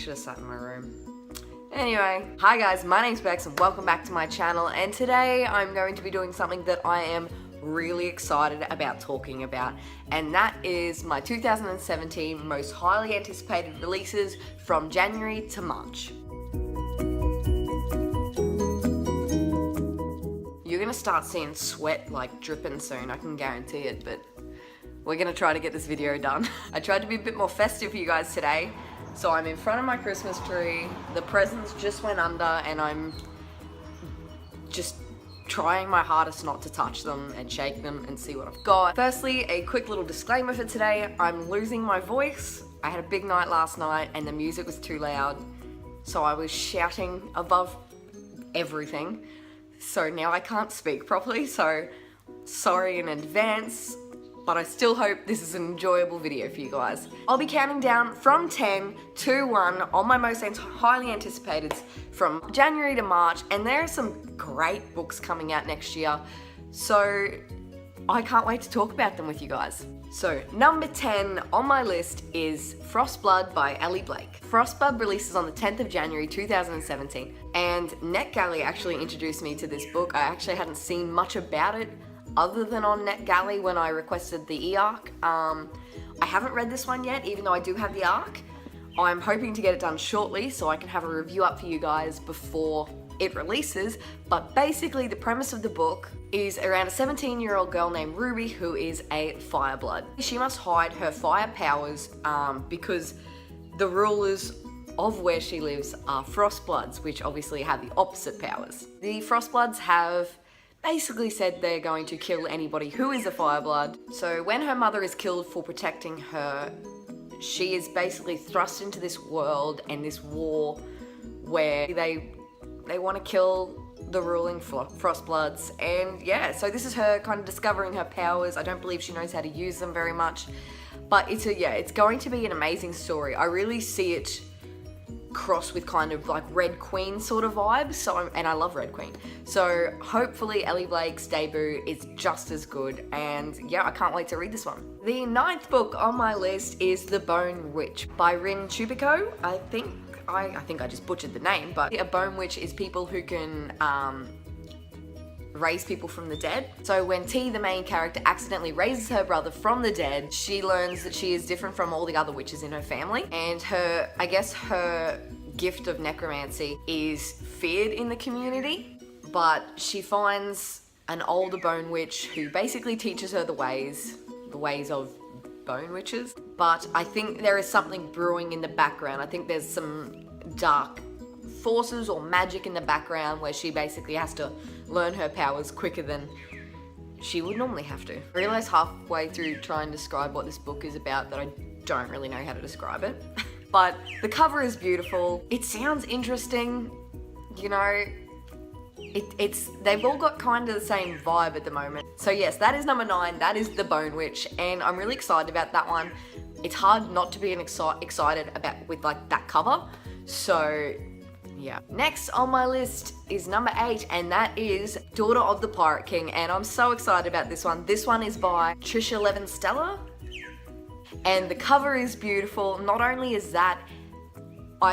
should have sat in my room. Anyway, hi guys, my name's Bex and welcome back to my channel, and today I'm going to be doing something that I am really excited about talking about, and that is my 2017 most highly anticipated releases from January to March. You're gonna start seeing sweat like dripping soon, I can guarantee it, but we're gonna try to get this video done. I tried to be a bit more festive for you guys today. So I'm in front of my Christmas tree, the presents just went under, and I'm just trying my hardest not to touch them and shake them and see what I've got. Firstly, a quick little disclaimer for today. I'm losing my voice. I had a big night last night and the music was too loud, so I was shouting above everything. So now I can't speak properly, so sorry in advance. But I still hope this is an enjoyable video for you guys. I'll be counting down from 10 to 1 on my most highly anticipated from January to March, and there are some great books coming out next year, so I can't wait to talk about them with you guys. So number 10 on my list is Frostblood by Elly. Frostblood releases on the 10th of January 2017, and NetGalley actually introduced me to this book. I actually hadn't seen much about it other than on NetGalley when I requested the e-arc. I haven't read this one yet, even though I do have the arc. I'm hoping to get it done shortly so I can have a review up for you guys before it releases. But basically the premise of the book is around a 17-year-old girl named Ruby who is a fireblood. She must hide her fire powers because the rulers of where she lives are Frostbloods, which obviously have the opposite powers. The Frostbloods have basically said they're going to kill anybody who is a fireblood. So when her mother is killed for protecting her, she is basically thrust into this world and this war where they want to kill the ruling Frostbloods. And yeah, so this is her kind of discovering her powers. I don't believe she knows how to use them very much, but it's going to be an amazing story. I really see it cross with kind of like Red Queen sort of vibes, and I love Red Queen, so hopefully Elly Blake's debut is just as good, and yeah, I can't wait to read this one. The 9th book on my list is The Bone Witch by Chupeco. I think I just butchered the name, but a bone witch is people who can raise people from the dead. So when T, the main character, accidentally raises her brother from the dead, she learns that she is different from all the other witches in her family, and her gift of necromancy is feared in the community. But she finds an older bone witch who basically teaches her the ways of bone witches. But I think there is something brewing in the background. I think there's some dark forces or magic in the background where she basically has to learn her powers quicker than she would normally have to. I realized halfway through trying to describe what this book is about that I don't really know how to describe it. But the cover is beautiful. It sounds interesting, you know. They've all got kind of the same vibe at the moment. So yes, that is number 9. That is The Bone Witch, and I'm really excited about that one. It's hard not to be excited with like that cover. So yeah. Next on my list is number 8, and that is Daughter of the Pirate King, and I'm so excited about this one. This one is by Tricia Levensella, and the cover is beautiful. Not only is that, I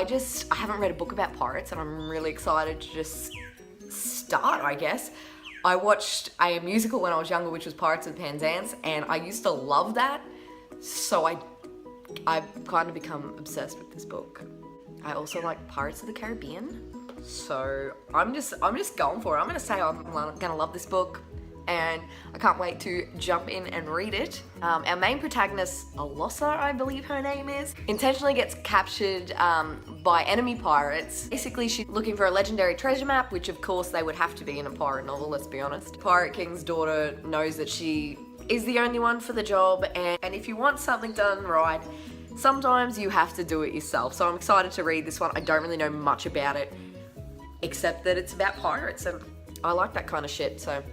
haven't read a book about pirates, and I'm really excited to just start, I guess. I watched a musical when I was younger, which was Pirates of the Penzance, and I used to love that, so I've kind of become obsessed with this book. I also like Pirates of the Caribbean, so I'm just going for it. I'm gonna say I'm gonna love this book, and I can't wait to jump in and read it. Our main protagonist, Alossa, I believe her name is, intentionally gets captured by enemy pirates. Basically, she's looking for a legendary treasure map, which of course they would have to be in a pirate novel, let's be honest. Pirate King's daughter knows that she is the only one for the job, and if you want something done right, sometimes you have to do it yourself. So I'm excited to read this one. I don't really know much about it, except that it's about pirates, and I like that kind of shit, so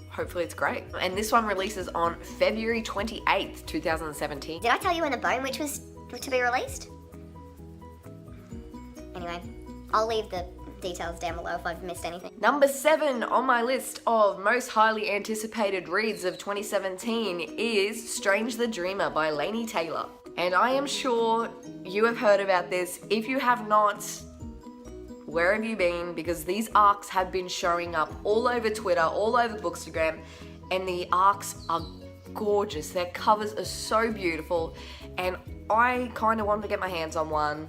hopefully it's great. And this one releases on February 28th, 2017. Did I tell you when The Bone Witch was to be released? Anyway, I'll leave the details down below if I've missed anything. Number 7 on my list of most highly anticipated reads of 2017 is Strange the Dreamer by Laini. And I am sure you have heard about this. If you have not, where have you been? Because these arcs have been showing up all over Twitter, all over Bookstagram, and the arcs are gorgeous. Their covers are so beautiful, and I kind of wanted to get my hands on one,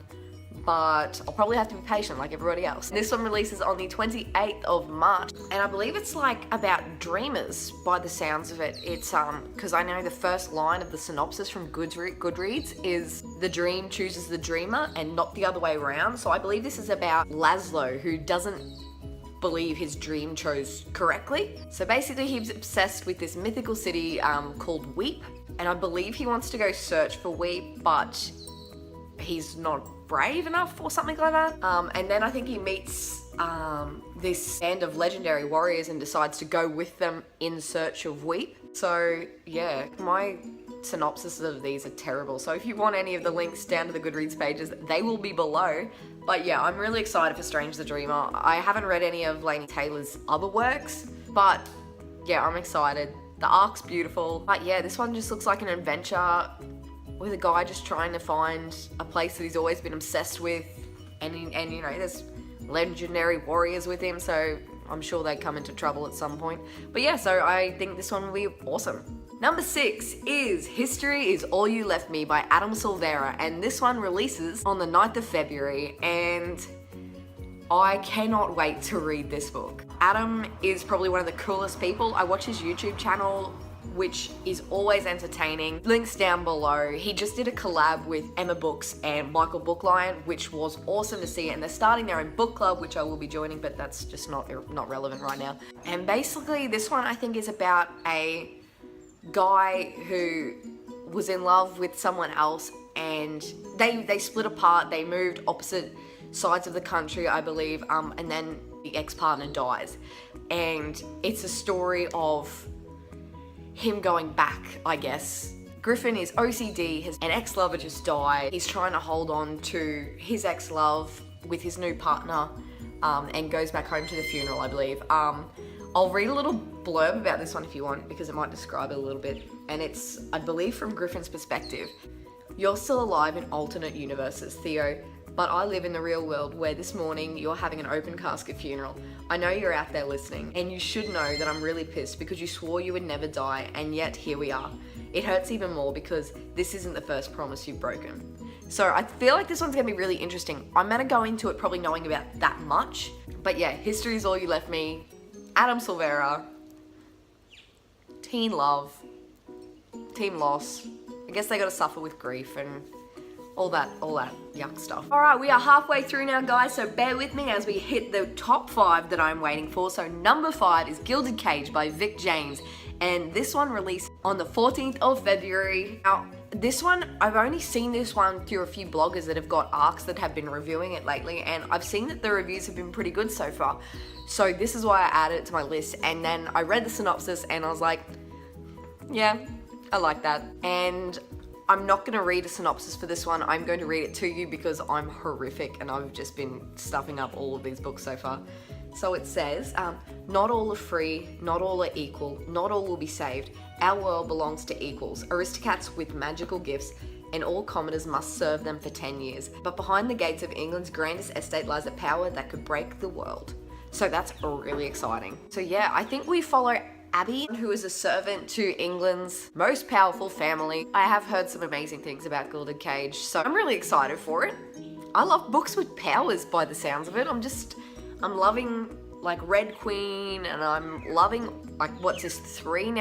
but I'll probably have to be patient like everybody else. This one releases on the 28th of March, and I believe it's like about dreamers by the sounds of it. It's because I know the first line of the synopsis from Goodreads is the dream chooses the dreamer and not the other way around. So I believe this is about Laszlo, who doesn't believe his dream chose correctly. So basically he's obsessed with this mythical city called Weep, and I believe he wants to go search for Weep, but he's not brave enough or something like that. And then I think he meets this band of legendary warriors and decides to go with them in search of Weep. So yeah, my synopsis of these are terrible. So if you want any of the links down to the Goodreads pages, they will be below. But yeah, I'm really excited for Strange the Dreamer. I haven't read any of Laini Taylor's other works, but yeah, I'm excited. The arc's beautiful. But yeah, this one just looks like an adventure with a guy just trying to find a place that he's always been obsessed with, and you know, there's legendary warriors with him, so I'm sure they come into trouble at some point. But yeah, so I think this one will be awesome. Number 6 is History Is All You Left Me by Adam Silvera, and this one releases on the 9th of February, and I cannot wait to read this book. Adam is probably one of the coolest people. I watch his YouTube channel, which is always entertaining. Links down below. He just did a collab with Emma Books and Michael Booklion, which was awesome to see, and they're starting their own book club, which I will be joining, but that's just not relevant right now. And basically this one I think is about a guy who was in love with someone else, and they split apart. They moved opposite sides of the country, I believe, and then the ex-partner dies, and it's a story of him going back, I guess. Griffin is OCD, an ex-lover just died. He's trying to hold on to his ex-love with his new partner, and goes back home to the funeral, I believe. I'll read a little blurb about this one if you want, because it might describe it a little bit. And it's, I believe, from Griffin's perspective. You're still alive in alternate universes, Theo, but I live in the real world where this morning you're having an open casket funeral. I know you're out there listening, and you should know that I'm really pissed because you swore you would never die, and yet here we are. It hurts even more because this isn't the first promise you've broken. So I feel like this one's gonna be really interesting. I'm gonna go into it probably knowing about that much, but yeah, History Is All You Left Me, Adam Silvera, teen love, team loss. I guess they gotta suffer with grief and all that yuck stuff. All right, we are halfway through now, guys, so bear with me as we hit the top 5 that I'm waiting for. So number 5 is Gilded Cage by Vic James, and this one released on the 14th of February. Now, this one, I've only seen this one through a few bloggers that have got arcs that have been reviewing it lately, and I've seen that the reviews have been pretty good so far. So this is why I added it to my list, and then I read the synopsis and I was like, yeah, I like that. And I'm not going to read a synopsis for this one. I'm going to read it to you because I'm horrific and I've just been stuffing up all of these books so far. So it says, not all are free, not all are equal, not all will be saved. Our world belongs to equals, aristocrats with magical gifts, and all commoners must serve them for 10 years. But behind the gates of England's grandest estate lies a power that could break the world. So that's really exciting. So yeah, I think we follow Abby, who is a servant to England's most powerful family. I have heard some amazing things about Gilded Cage, so I'm really excited for it. I love books with powers by the sounds of it. I'm loving like Red Queen, and I'm loving like, what's this, 3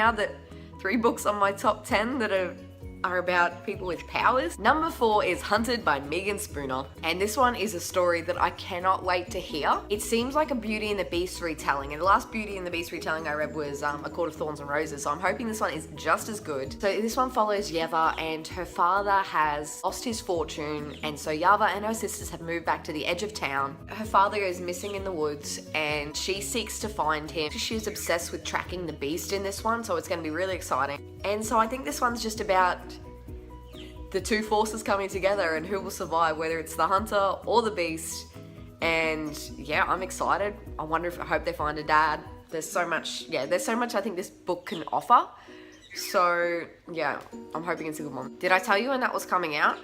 books on my top 10 that are about people with powers. Number 4 is Hunted by Meagan Spooner, and this one is a story that I cannot wait to hear. It seems like a Beauty and the Beast retelling, and the last Beauty and the Beast retelling I read was A Court of Thorns and Roses, so I'm hoping this one is just as good. So this one follows Yeva, and her father has lost his fortune, and so Yeva and her sisters have moved back to the edge of town. Her father is missing in the woods, and she seeks to find him. She's obsessed with tracking the beast in this one, so it's going to be really exciting. And so I think this one's just about the two forces coming together and who will survive, whether it's the hunter or the beast. And yeah, I'm excited. I hope they find a dad. There's so much I think this book can offer. So yeah, I'm hoping it's a good one. Did I tell you when that was coming out?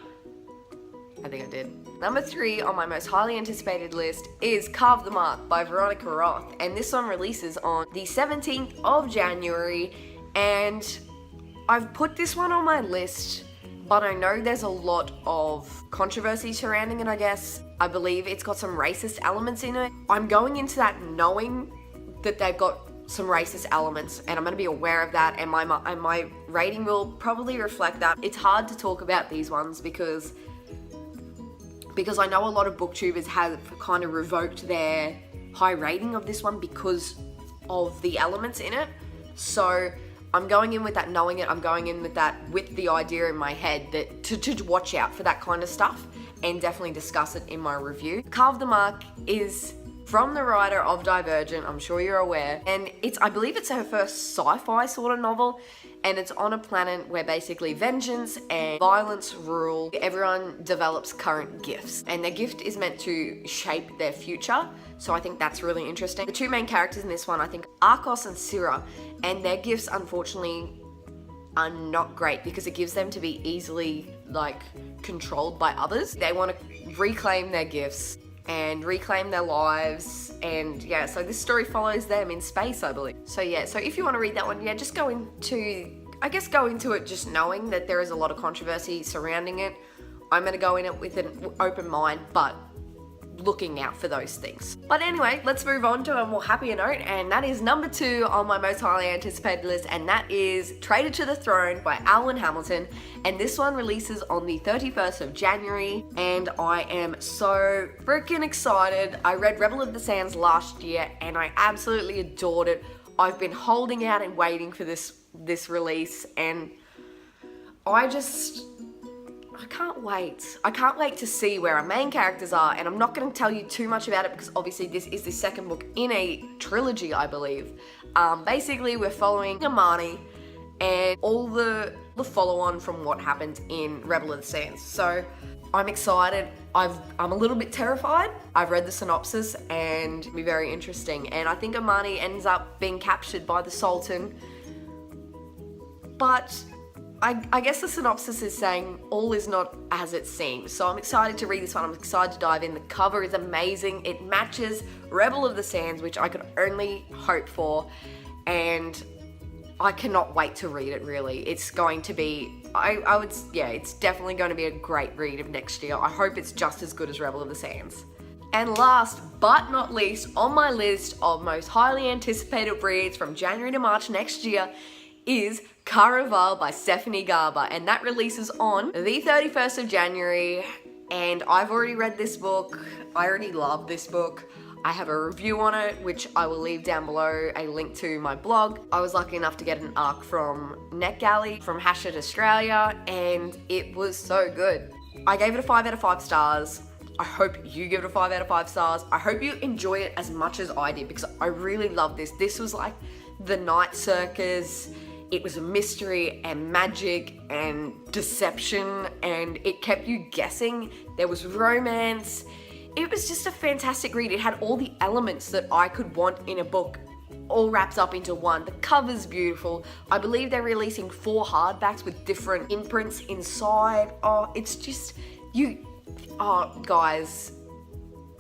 I think I did. Number 3 on my most highly anticipated list is Carve the Mark by Veronica Roth, and this one releases on the 17th of January, and I've put this one on my list, but I know there's a lot of controversy surrounding it, I guess. I believe it's got some racist elements in it. I'm going into that knowing that they've got some racist elements, and I'm going to be aware of that, and my rating will probably reflect that. It's hard to talk about these ones because I know a lot of booktubers have kind of revoked their high rating of this one because of the elements in it. So I'm going in with that knowing it. I'm going in with that with the idea in my head that to watch out for that kind of stuff and definitely discuss it in my review. Carve the Mark is from the writer of Divergent, I'm sure you're aware, and I believe it's her first sci-fi sort of novel, and it's on a planet where basically vengeance and violence rule. Everyone develops current gifts, and their gift is meant to shape their future, so I think that's really interesting. The 2 main characters in this one, I think, Arcos and Syrah, and their gifts, unfortunately, are not great because it gives them to be easily, controlled by others. They want to reclaim their gifts and reclaim their lives, and yeah, so this story follows them in space, I believe. So yeah, so if you want to read that one, yeah, just go into it just knowing that there is a lot of controversy surrounding it. I'm going to go in it with an open mind, but looking out for those things. But anyway, let's move on to a more happier note, and that is number 2 on my most highly anticipated list, and that is Traitor to the Throne by Alwyn Hamilton, and this one releases on the 31st of January, and I am so freaking excited. I read Rebel of the Sands last year, and I absolutely adored it. I've been holding out and waiting for this release, and I can't wait. I can't wait to see where our main characters are, and I'm not going to tell you too much about it because obviously this is the second book in a trilogy, I believe. Basically, we're following Amani and all the follow-on from what happened in Rebel of the Sands. So I'm excited. I'm a little bit terrified. I've read the synopsis and it'll be very interesting. And I think Amani ends up being captured by the Sultan, but I guess the synopsis is saying all is not as it seems. So I'm excited to read this one. I'm excited to dive in. The cover is amazing. It matches Rebel of the Sands, which I could only hope for. And I cannot wait to read it, really. It's going to be, it's definitely going to be a great read of next year. I hope it's just as good as Rebel of the Sands. And last but not least on my list of most highly anticipated reads from January to March next year is Carve by Stephanie Garber, and that releases on the 31st of January, and I've already read this book. I already love this book. I have a review on it, which I will leave down below, a link to my blog. I was lucky enough to get an ARC from NetGalley from Hachette Australia, and it was so good. I gave it a 5 out of 5 stars. I hope you give it a 5 out of 5 stars. I hope you enjoy it as much as I did because I really love this. This was like the night circus. It was a mystery and magic and deception, and it kept you guessing. There was romance. It was just a fantastic read. It had all the elements that I could want in a book all wrapped up into one. The cover's beautiful. I believe they're releasing 4 hardbacks with different imprints inside. Oh, it's just, guys,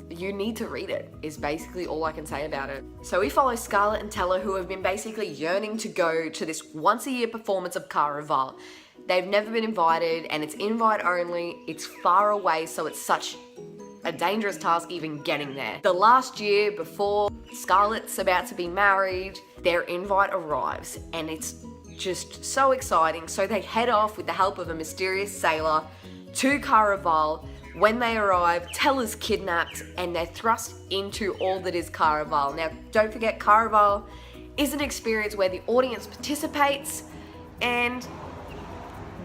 you need to read it, is basically all I can say about it. So we follow Scarlett and Teller, who have been basically yearning to go to this once-a-year performance of Carve. They've never been invited, and it's invite only. It's far away, so it's such a dangerous task even getting there. The last year before Scarlett's about to be married, their invite arrives, and it's just so exciting. So they head off with the help of a mysterious sailor to Carve. When they arrive, Teller's kidnapped, and they're thrust into all that is Carve. Now, don't forget, Carve is an experience where the audience participates, and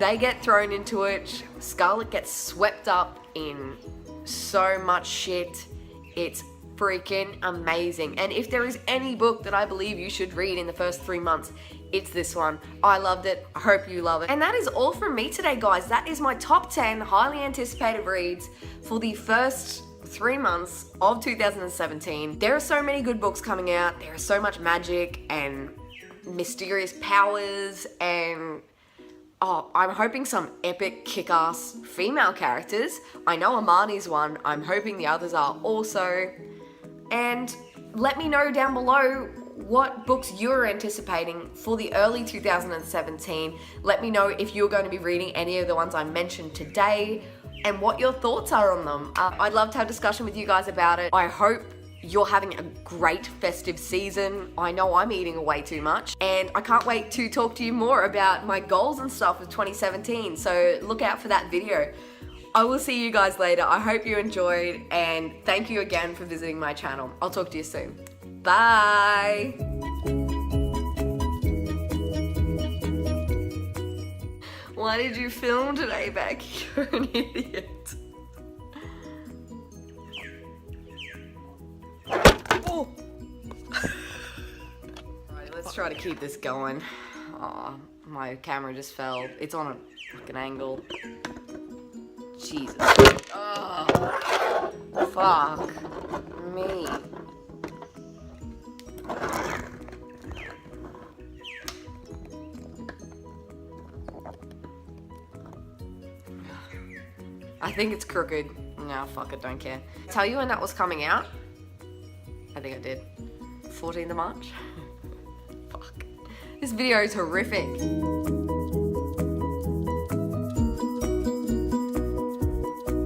they get thrown into it. Scarlett gets swept up in so much shit. It's freaking amazing. And if there is any book that I believe you should read in the first 3 months, it's this one. I loved it. I hope you love it. And that is all from me today, guys. That is my top 10 highly anticipated reads for the first 3 months of 2017. There are so many good books coming out. There is so much magic and mysterious powers, and I'm hoping some epic kick-ass female characters. I know Amani's one. I'm hoping the others are also. And let me know down below what books you're anticipating for the early 2017. Let me know if you're going to be reading any of the ones I mentioned today and what your thoughts are on them. I'd love to have a discussion with you guys about it. I hope you're having a great festive season. I know I'm eating way too much, and I can't wait to talk to you more about my goals and stuff with 2017, so look out for that video. I will see you guys later. I hope you enjoyed, and thank you again for visiting my channel. I'll talk to you soon. Bye! Why did you film today, Beck? You're an idiot. Oh. Alright, let's try to keep this going. Aw, my camera just fell. It's on a fucking angle. Jesus. Oh, fuck me. I think it's crooked. No, fuck it, don't care. Tell you when that was coming out? I think I did. 14th of March? Fuck. This video is horrific.